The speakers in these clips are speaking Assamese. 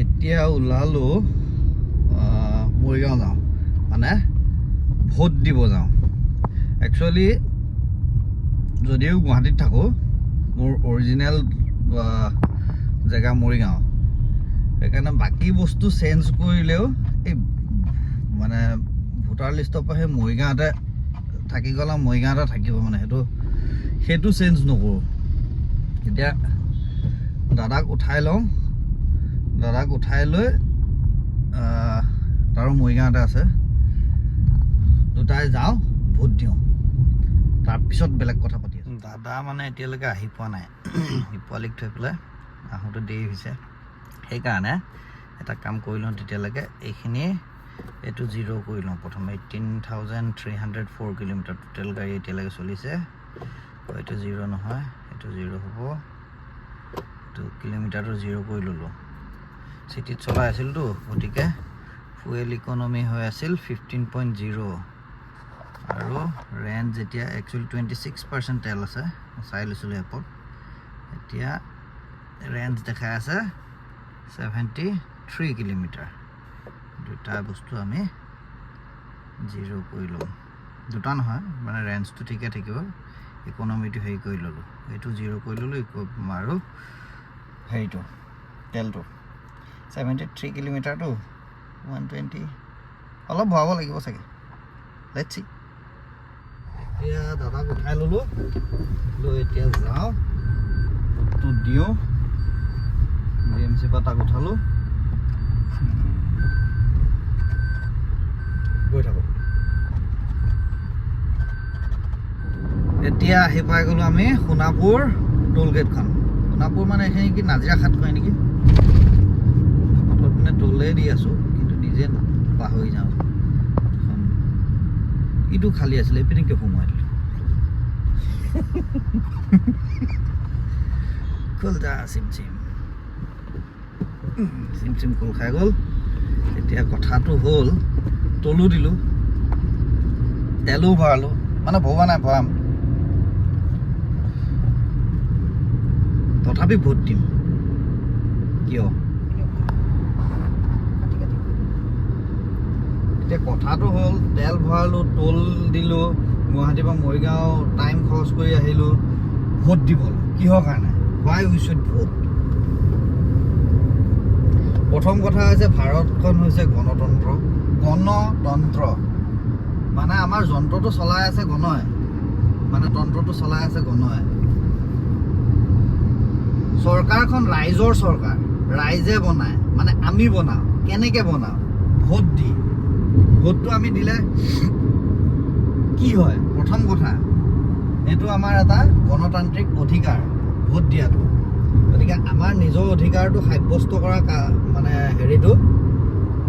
এতিয়া ওলালো মৰিগাঁও যাওঁ, মানে ভোট দিব যাওঁ। একচুৱেলি যদিও গুৱাহাটীত থাকোঁ, মোৰ অৰিজিনেল জেগা মৰিগাঁও। সেইকাৰণে বাকী বস্তু চেঞ্জ কৰিলেও এই মানে ভোটাৰ লিষ্টৰ পৰা সেই মৰিগাঁৱতে থাকি গ'লে মৰিগাঁৱতে থাকিব, মানে সেইটো চেঞ্জ নকৰোঁ। এতিয়া দাদাক উঠাই লওঁ, দাদাক উঠাই লৈ তাৰো মৰিগাঁৱতে আছে, দুটাই যাওঁ ভোট দিওঁ, তাৰপিছত বেলেগ কথা পাতি আছোঁ। দাদা মানে এতিয়ালৈকে আহি পোৱা নাই, পোৱালিক থৈ পেলাই আহোঁতে দেৰি হৈছে। সেইকাৰণে এটা কাম কৰি লওঁ, তেতিয়ালৈকে এইটো জিৰ' কৰি লওঁ প্ৰথমে। 18,304 কিলোমিটাৰ টোটেল গাড়ী এতিয়ালৈকে চলিছে। এইটো জিৰ' নহয়, এইটো জিৰ' হ'ব। এইটো কিলোমিটাৰটো জিৰ' কৰি ল'লোঁ। চিটিত চলাই আছিলতো, গতিকে ফুৱেল ইকনমি হৈ আছিল 15.0 আৰু ৰেঞ্জ যেতিয়া একচুৱেলি 26% তেল আছে, চাই লৈছিলোঁ এপত। এতিয়া ৰেঞ্জ দেখাই আছে 73 কিলোমিটাৰ। দুটা বস্তু আমি জিৰ' কৰি ল'ম, দুটা নহয় মানে ৰেঞ্জটো ঠিকে থাকিব, ইকনমিটো হেৰি কৰি ল'লোঁ। এইটো জিৰ' কৰি ল'লোঁ আৰু হেৰিটো তেলটো 73 কিলোমিটাৰটো 120 অলপ ভৰাব লাগিব চাগে, লেটছ চি। এতিয়া দাদাক উঠাই ল'লোঁ, লৈ এতিয়া যাওঁ ভোটটো দিওঁ। GMC পৰা তাক উঠালোঁ, গৈ থাকোঁ। এতিয়া আহি পাই গ'লোঁ আমি সোণাপুৰ টোল গেটখন। সোণাপুৰ মানে এইখিনি কি নাজিৰা খাট কয় নেকি? পিনে টোলে দি আছোঁ, কিন্তু নিজে পাহৰি যাওঁ। ইটো খালী আছিলে, এইপিনে কিয় সোমোৱাই দিলোঁ? খোল যা চিম খোল খাই গ'ল। এতিয়া কথাটো হ'ল, তলো দিলোঁ, তেলো ভৰালোঁ, মানে ভৰোৱা নাই, ভৰাম। তথাপি ভোট দিম। কিয়? এতিয়া কথাটো হ'ল, তেল ভৰালোঁ, টোল দিলোঁ, গুৱাহাটীৰ পৰা মৰিগাঁও টাইম খৰচ কৰি আহিলোঁ ভোট দিবলৈ। কিহৰ কাৰণে? হোৱাই উই শুড ভোট। প্ৰথম কথা হৈছে, ভাৰতখন হৈছে গণতন্ত্ৰ। মানে আমাৰ যন্ত্ৰটো চলাই আছে গণই, মানে তন্ত্ৰটো চলাই আছে গণই। চৰকাৰখন ৰাইজৰ চৰকাৰ, ৰাইজে বনায়, মানে আমি বনাওঁ। কেনেকৈ বনাওঁ? ভোট দি। ভোটটো আমি দিলে কি হয়? প্ৰথম কথা, এইটো আমাৰ এটা গণতান্ত্ৰিক অধিকাৰ, ভোট দিয়াটো। গতিকে আমাৰ নিজৰ অধিকাৰটো সাব্যস্ত কৰা মানে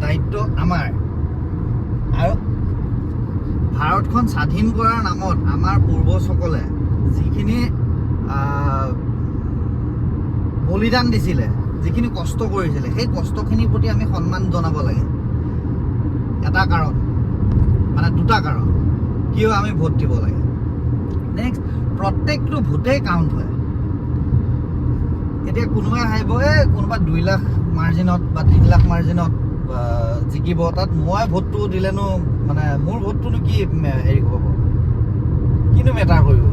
দায়িত্ব আমাৰ। আৰু ভাৰতখন স্বাধীন কৰাৰ নামত আমাৰ পূৰ্বজসকলে যিখিনি বলিদান দিছিলে, যিখিনি কষ্ট কৰিছিলে, সেই কষ্টখিনিৰ প্ৰতি আমি সন্মান জনাব লাগে। এটা কাৰণ, মানে দুটা কাৰণ কিয় আমি ভোট দিব লাগে। নেক্সট, প্ৰত্যেকটো ভোটেই কাউণ্ট হয়। এতিয়া কোনোবাই ভাবিব কোনোবা 2 লাখ মাৰ্জিনত বা 3 লাখ মাৰ্জিনত জিকিব, তাত মই ভোটটো দিলেনো মানে মোৰ ভোটটোনো কি হেৰি হ'ব, কিনো মেটাৰ কৰিব।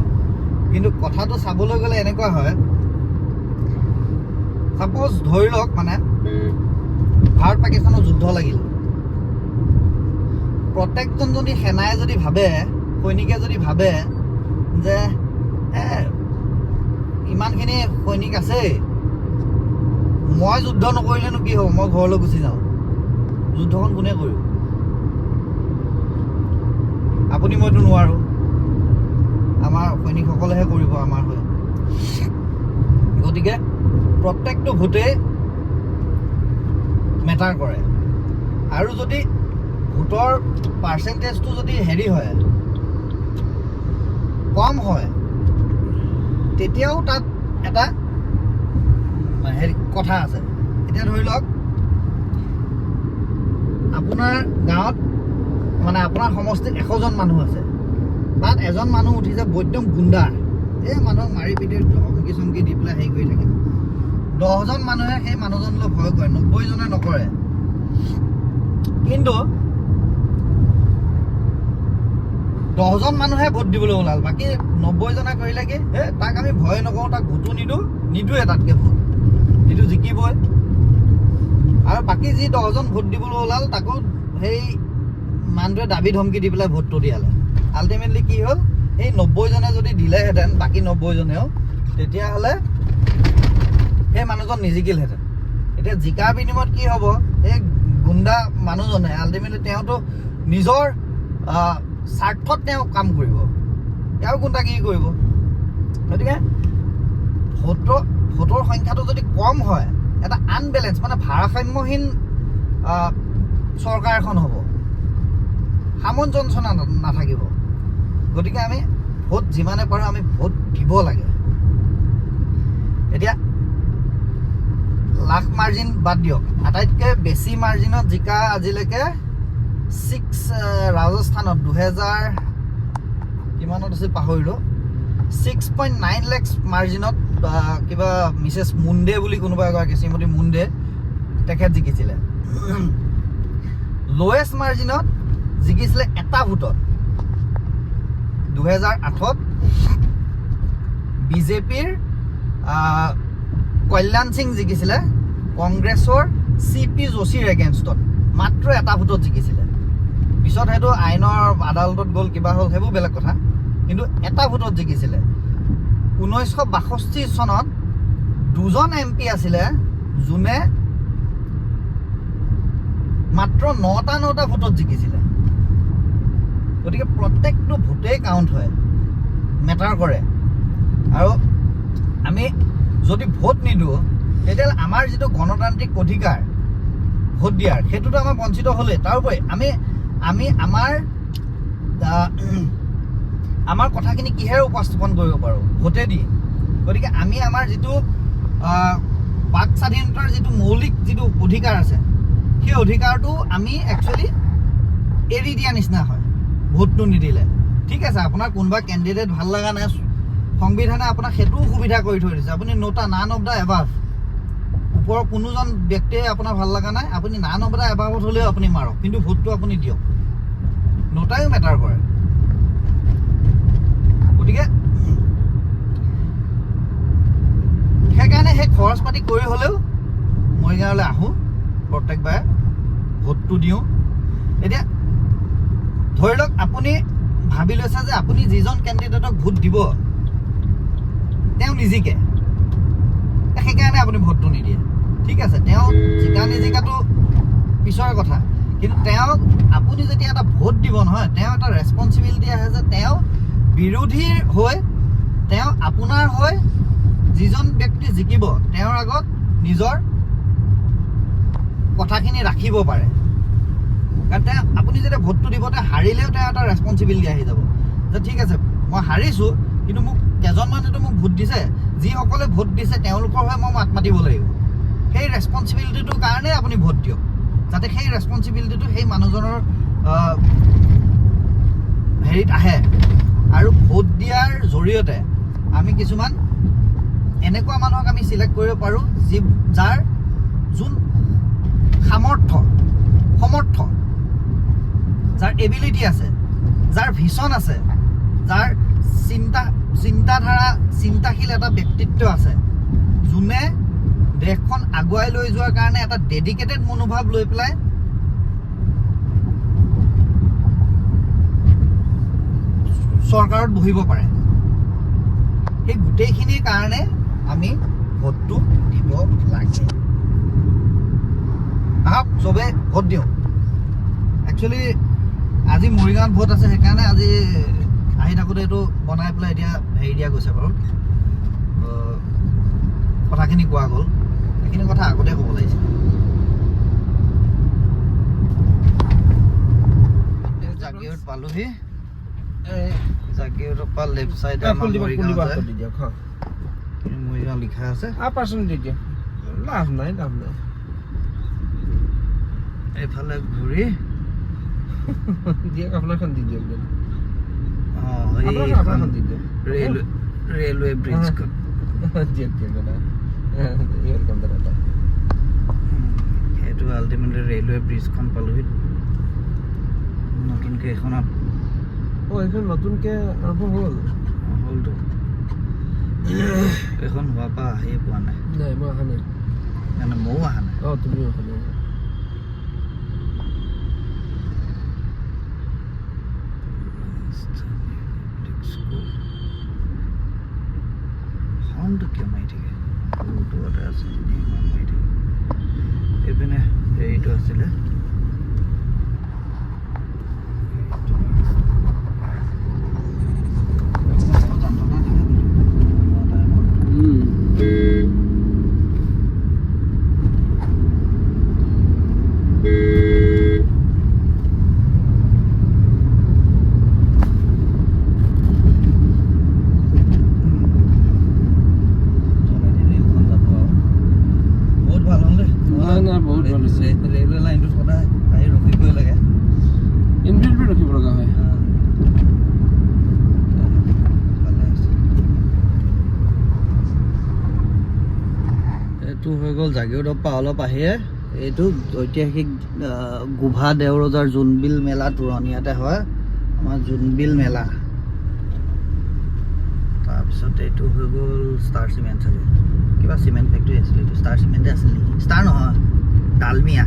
কিন্তু কথাটো চাবলৈ গ'লে এনেকুৱা হয়, ছাপ'জ ধৰি লওক মানে ভাৰত পাকিস্তানৰ যুদ্ধ লাগিল। প্ৰত্যেকজন যদি সেনাই যদি ভাবে, সৈনিকে যদি ভাবে যে ইমানখিনি সৈনিক আছে, মই যুদ্ধ নকৰিলেনো কি হ'ব, মই ঘৰলৈ গুচি যাওঁ, যুদ্ধখন কোনে কৰিব? আপুনি মইতো নোৱাৰোঁ, আমাৰ সৈনিকসকলেহে কৰিব আমাৰ হৈ। গতিকে প্ৰত্যেকটো ভোটেই মেটাৰ কৰে। আৰু যদি ভোটৰ পাৰ্চেণ্টেজটো যদি হেৰি হয়, কম হয়, তেতিয়াও তাত এটা হেৰি কথা আছে। এতিয়া ধৰি লওক, আপোনাৰ গাঁৱত মানে আপোনাৰ সমষ্টিত 100জন মানুহ আছে, তাত এজন মানুহ উঠিছে বৈদ্যম গুণ্ডা, মানুহক মাৰি পিটি ধমকি চমকি দি পেলাই হেৰি কৰি থাকে। 10জন মানুহে সেই মানুহজনলৈ ভয় কৰে, 90 জনে নকৰে। কিন্তু 10জন মানুহে ভোট দিবলৈ ওলাল, বাকী 90 জনে কৰিলে কি, তাক আমি ভয় নকৰোঁ, তাক ভোটো নিদোৱে, তাতকৈ ভোট যিটো জিকিবই। আৰু বাকী যি 10জন ভোট দিবলৈ ওলাল তাকো সেই মানুহটোৱে দাবী ধমকি দি পেলাই ভোটটো দিয়ালে। আল্টিমেটলি কি হ'ল, সেই 90 জনে যদি দিলেহেঁতেন, বাকী 90 জনেও, তেতিয়াহ'লে সেই মানুহজন নিজিকিলহেঁতেন। এতিয়া জিকাৰ বিনিময়ত কি হ'ব, এই গুণ্ডা মানুহজনে আল্টিমেটলি তেওঁতো নিজৰ স্বাৰ্থত তেওঁ কাম কৰিব, তেওঁ গুণ্ডাগিৰি কৰিব। গতিকে ভোটৰ সংখ্যাটো যদি কম হয়, এটা আনবেলেঞ্চ মানে ভাৰসাম্যহীন চৰকাৰ এখন হ'ব, সামঞ্জস্য নাথাকিব। গতিকে আমি ভোট যিমানে পাৰোঁ আমি ভোট দিব লাগে। এতিয়া লাখ মাৰ্জিন বাদ দিয়ক, আটাইতকৈ বেছি মাৰ্জিনত জিকা আজিলৈকে ৰাজস্থানত 2000 কিমানত আছিল পাহৰিলোঁ, 6.9 lakhs মাৰ্জিনত কিবা মিছেছ মুণ্ডে বুলি কোনোবা এগৰাকী, শ্ৰীমতী মুণ্ডে, তেখেত জিকিছিলে। লৱেষ্ট মাৰ্জিনত জিকিছিলে এটা ভোটত 2008ত বিজেপিৰ কল্যাণ সিং জিকিছিলে কংগ্ৰেছৰ CP যোশীৰ এগেইনষ্টত, মাত্ৰ এটা ভোটত জিকিছিলে। পিছত সেইটো আইনৰ আদালতত গ'ল, কিবা হ'ল, সেইবোৰ বেলেগ কথা, কিন্তু এটা ভোটত জিকিছিলে। 1962 চনত 2জন MP আছিলে যোনে মাত্ৰ 9টা ভোটত জিকিছিলে। গতিকে প্ৰত্যেকটো ভোটেই কাউণ্ট হয়, মেটাৰ কৰে। আৰু আমি যদি ভোট নিদিওঁ তেতিয়াহ'লে আমাৰ যিটো গণতান্ত্ৰিক অধিকাৰ ভোট দিয়াৰ, সেইটোতো আমাৰ বঞ্চিত হ'লেই। তাৰোপৰি আমি আমাৰ কথাখিনি কিহেৰে উপস্থাপন কৰিব পাৰোঁ, ভোটে দি। গতিকে আমি আমাৰ যিটো বাক স্বাধীনতাৰ যিটো মৌলিক যিটো অধিকাৰ আছে, সেই অধিকাৰটো আমি একচুৱেলি এৰি দিয়া নিচিনা হয় ভোটটো নিদিলে। ঠিক আছে, আপোনাৰ কোনোবা কেণ্ডিডেট ভাল লগা নাই, সংবিধানে আপোনাক সেইটোও সুবিধা কৰি থৈ দিছে, আপুনি নান অফ দ্য এবাভ, ওপৰৰ কোনোজন ব্যক্তিয়ে আপোনাৰ ভাল লগা নাই, আপুনি নান অফ দ্য এবাভত হ'লেও আপুনি মাৰক, কিন্তু ভোটটো আপুনি দিয়ক। নোটাইও মেটাৰ কৰে। গতিকে সেইকাৰণে সেই খৰচ পাতি কৰি হ'লেও মৰিগাঁৱলৈ আহোঁ, প্ৰত্যেকবাৰে ভোটটো দিওঁ। এতিয়া ধৰি লওক আপুনি ভাবি লৈছে যে আপুনি যিজন কেণ্ডিডেটক ভোট দিব তেওঁ নিজিকে, সেইকাৰণে আপুনি ভোটটো নিদিয়ে। ঠিক আছে, তেওঁ জিকা নিজিকাটো পিছৰ কথা, কিন্তু তেওঁক আপুনি যেতিয়া এটা ভোট দিব নহয়, তেওঁ এটা ৰেচপনচিবিলিটি আহে যে তেওঁ বিৰোধীৰ হৈ, তেওঁ আপোনাৰ হৈ যিজন ব্যক্তি জিকিব তেওঁৰ আগত নিজৰ কথাখিনি ৰাখিব পাৰে। কাৰণ তেওঁ আপুনি যেতিয়া ভোটটো দিব, তেওঁ হাৰিলেও তেওঁ এটা ৰেচপনচিবিলিটি আহি যাব যে ঠিক আছে, মই হাৰিছোঁ, কিন্তু মোক কেইজনমানেতো মোক ভোট দিছে, যিসকলে ভোট দিছে তেওঁলোকৰ হৈ মই মাত মাতিব লাগিব। সেই ৰেচপনচিবিলিটিটোৰ কাৰণে আপুনি ভোট দিয়ক, যাতে সেই ৰেচপনচিবিলিটিটো সেই মানুহজনৰ হেৰিত আহে। আৰু ভোট দিয়াৰ জৰিয়তে আমি কিছুমান এনেকুৱা মানুহক আমি চিলেক্ট কৰিব পাৰোঁ যাৰ যোন সমৰ্থ, যাৰ এবিলিটি আছে, যাৰ ভিছন আছে, যাৰ চিন্তাশীল এটা ব্যক্তিত্ব আছে, যোনে দেশখন আগুৱাই লৈ যোৱাৰ কাৰণে এটা ডেডিকেটেড মনোভাৱ লৈ পেলাই চৰকাৰত বহিব পাৰে। সেই গোটেইখিনিৰ কাৰণে আমি ভোটটো দিব লাগে। আহক চবে ভোট দিওঁ। একচুৱেলি আজি মৰিগাঁৱত ভোট আছে, সেইকাৰণে আজি আহি থাকোঁতে এইটো বনাই পেলাই এতিয়া হেৰি দিয়া গৈছে বাৰু, কথাখিনি কোৱা গ'ল, সেইখিনি কথা আগতে ক'ব লাগিছিল। জাগিৰোড পালোহি, জাগিৰোডৰ পৰা লেফ্ট চাইডে মৰিগাঁও লিখা আছে, লাভ নাই। এইফালে ঘূৰি দিয়ক, আপোনাৰখন দি দিয়ক। ৰেলৱে ব্ৰিজখন দিয়ক দাদা। সেইটো আল্টিমেটলি ৰেলৱে ব্ৰিজখন পালোহি নতুনকৈ এইখনত এইখন নতুনকে আৰম্ভ হ'ল হ'লতো এইখন হোৱাৰ পৰা আহিয়ে পোৱা নাই নাই মই অহা নাই মানে ময়ো অহা নাই তুমিও অহা নাই হৰ্ণটো কিয় মাৰি থাকে দূৰতে আছে হৰ্ণ মাৰি থাকে এইপিনে হেৰিটো আছিলে ৰেলৱে লাইনটো সদায় আহি ৰখিবই লাগে ইনভিলটো ৰখিব লগা হয় এইটো হৈ গ'ল জাগীৰোডৰ পৰা অলপ আহিয়ে এইটো ঐতিহাসিক গোভা দেওৰজাৰ জোনবিল মেলা তুৰণীয়াতে হয় আমাৰ জোনবিল মেলা তাৰপিছত এইটো হৈ গ'ল ষ্টাৰ চিমেণ্ট চাগে কিবা চিমেণ্ট ফেক্টৰী আছিলে এইটো ষ্টাৰ চিমেণ্টে আছিল নেকি ষ্টাৰ নহয় ডালমিয়া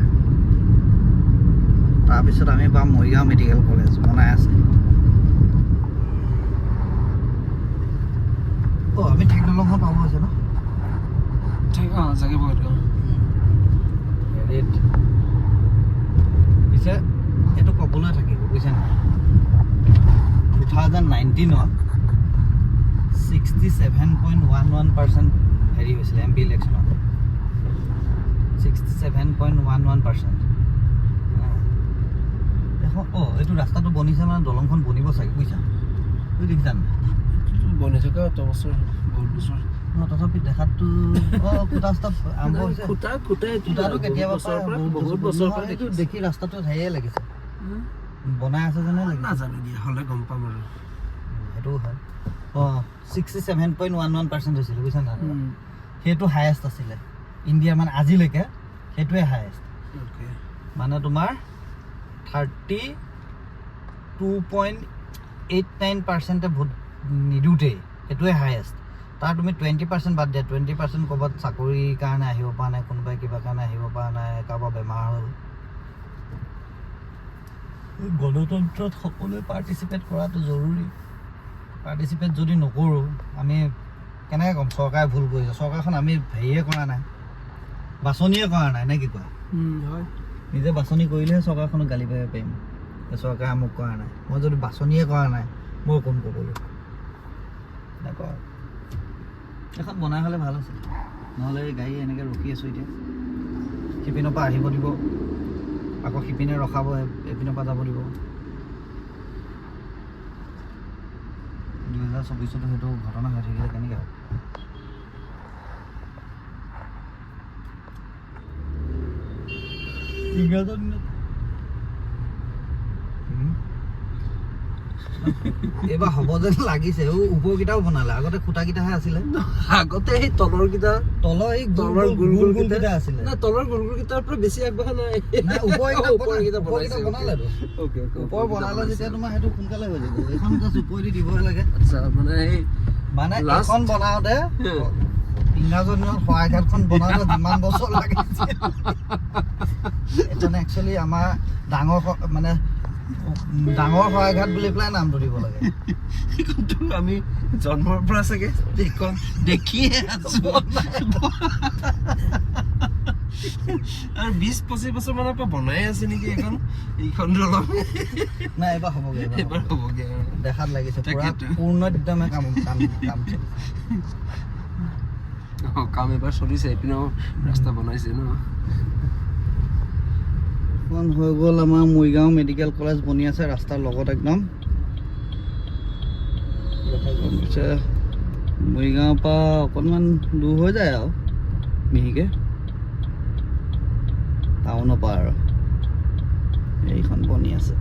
তাৰপিছত আমি পাম মৰিগাঁও মেডিকেল কলেজ বনাই আছে আমি টেকনলজি পাব আছে ন ঠিক জাগি বহুত হেৰিত পিছে এইটো ক'বলৈ থাকিব বুজিছে নাই 2019ত 67.11% হেৰি হৈছিলে এম পি ইলেকশ্যনত 67.11% দেখোন এইটো ৰাস্তাটো বনিছে মানে দলংখন বনিব চাগে বুজিছা তুমি দেখিছা নাই বনি থকা বছৰ বহুত বছৰ তথাপি দেখাততো খুটা আৰম্ভ হৈছে খুটাটো কেতিয়াবা বহুত বছৰ এইটো দেখি ৰাস্তাটো হেৰিয়ে লাগিছে বনাই আছে যেনে লাগিছে নাজানো দিয়া হ'লে গম পাম আৰু সেইটোও হয় 67.11% হৈছিলে বুজিছা নাই সেইটো হায়েষ্ট আছিলে ইণ্ডিয়া মানে আজিলৈকে সেইটোৱে হায়েষ্ট মানে তোমাৰ 32.89% ভোট নিদিওঁতেই সেইটোৱে হায়েষ্ট তাৰ তুমি 20% বাদ দিয়া 20% ক'ৰবাত চাকৰিৰ কাৰণে আহিব পৰা নাই কোনোবাই কিবা কাৰণে আহিব পৰা নাই কাৰোবাৰ বেমাৰ হ'ল গণতন্ত্ৰত সকলোৱে পাৰ্টিচিপেট কৰাটো জৰুৰী পাৰ্টিচিপেট যদি নকৰোঁ আমি কেনেকৈ ক'ম চৰকাৰে ভুল কৰিছে চৰকাৰখন আমি হেৰিয়ে কৰা নাই বাছনিয়ে কৰা নাই নে কি কোৱা হয় নিজে বাছনি কৰিলেহে চৰকাৰখনক গালি পাৰিব পাৰিম চৰকাৰে আমুক কৰা নাই মই যদি বাছনিয়ে কৰা নাই মই কোন ক'বলৈ এনেকুৱা এখন বনাই হ'লে ভাল আছিল নহ'লে গাড়ী এনেকৈ ৰখি আছোঁ এতিয়া সিপিনৰ পৰা আহিব দিব আকৌ সিপিনে ৰখাব এপিনৰ পৰা যাব দিব 2024 সেইটো ঘটনা হৈ থাকিলে কেনেকৈ হ'ব ইংৰাজৰ দিনত এইবাৰ হ'ব যেন লাগিছে ওপৰকেইটাও বনালে আগতে খুটাকেইটাহে আছিলে আগতে সেই তলৰকেইটা তলৰ এই তলৰ গোলকেইটা আছিলে না তলৰ গোলকেইটাৰ পৰা বেছি আগবঢ়া নাই ওপৰকেইটা বনালেতো ওপৰ বনালে যেতিয়া তোমাৰ সেইটো সোনকালে হৈ যাব এইখন জাষ্ট ওপৰেদি দিবহে লাগে আচ্ছা মানে এইখন বনাওঁতে ইংৰাজৰ দিনত শৰাইঘাটখন বনাওঁতে যিমান বছৰ লাগিছিল এইখন একচুৱেলি আমাৰ ডাঙৰ মানে ডাঙৰ শৰাইঘাট বুলি পেলাই নামটো দিব লাগে আমি জন্মৰ পৰা চাগে এইখন দেখিয়ে আছো আৰু 20-25 বছৰ মানৰ পৰা বনাই আছে নেকি এইখন দলং নাই এইবাৰ হ'বগৈ এইবাৰ হ'বগৈ দেখাত লাগিছে পুৰা পূৰ্ণোদ্যমে কাম কাম এবাৰ চলিছে এইপিনেও ৰাস্তা বনাইছে ন এখন হৈ গ'ল আমাৰ মৰিগাঁও মেডিকেল কলেজ বনি আছে ৰাস্তাৰ লগত একদম মৰিগাঁৱৰ পৰা অকণমান দূৰ হৈ যায় আৰু মিহিকে টাউনৰ পৰা আৰু এইখন বনি আছে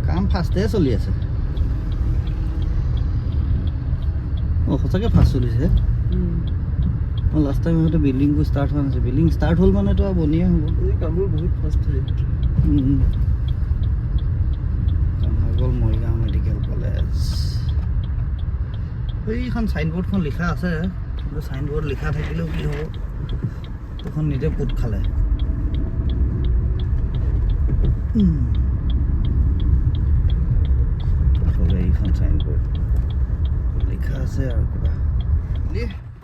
কাম ফাষ্টে চলি আছে সঁচাকৈ ফাষ্ট চলিছে লাষ্ট টাইম হয়তো বিল্ডিংটো ষ্টাৰ্ট হোৱা নাছিল বিল্ডিং ষ্টাৰ্ট হ'ল মানেতো আৰু বনিয়ে হ'ব এই কামবোৰ বহুত ফাষ্ট হয় কমলাগল মৰিগাঁও মেডিকেল কলেজ এইখন চাইনবোৰ্ডখন লিখা আছে কিন্তু চাইনবোৰ্ড লিখা থাকিলেও কি হ'ব সেইখন নিজে পোত খালে এইখন চাইনবোৰ্ড লিখা আছে আৰু কিবা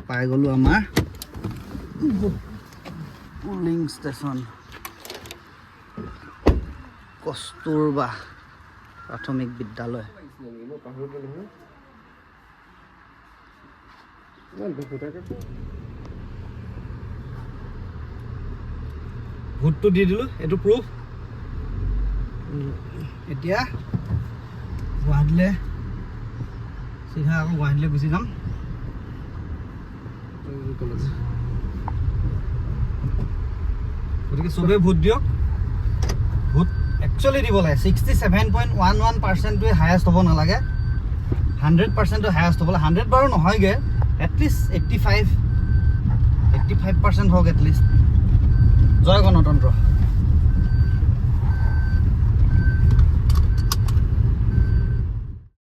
পাই গ'লোঁ আমাৰ পুলিং ষ্টেচন কস্তুৰবা প্ৰাথমিক বিদ্যালয় ভোটটো দি দিলোঁ এইটো প্ৰুফ এতিয়া গুৱাহাটীলৈ চিধা আকৌ গুৱাহাটীলৈ গুচি যাম গতিকে চবেই ভোট দিয়ক ভোট একচুৱেলি দিব লাগে 67.11%টোৱে হায়েষ্ট হ'ব নালাগে 100%টো হায়েষ্ট হ'ব লাগে 100 বাৰু নহয়গৈ এটলিষ্ট 85% হওক এটলিষ্ট জয় গণতন্ত্ৰ